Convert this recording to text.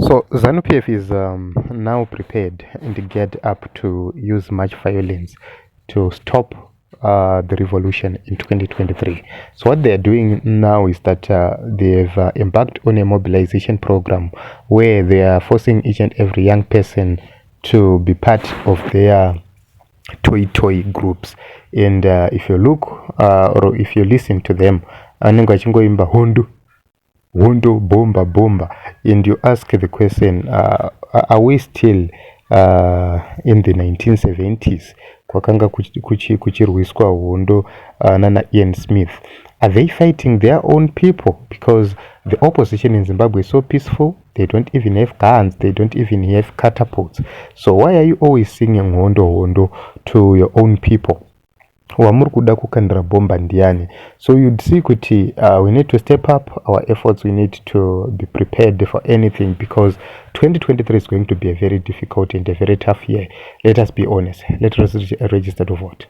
So ZANU PF is now prepared and geared up to use much violence to stop the revolution in 2023. So what they are doing now is that they've embarked on a mobilization program where they are forcing each and every young person to be part of their toy groups. And if you look or if you listen to them, Hondo, bomba, and you ask the question, are we still in the 1970s? Kwakanga kuchirwiswa Hondo nana Ian Smith. Are they fighting their own people? Because the opposition in Zimbabwe is so peaceful, they don't even have guns, they don't even have catapults. So why are you always singing Hondo to your own people? So you'd see kuti we need to step up our efforts, we need to be prepared for anything, because 2023 is going to be a very difficult and a very tough year. Let us be honest. Let us register to vote.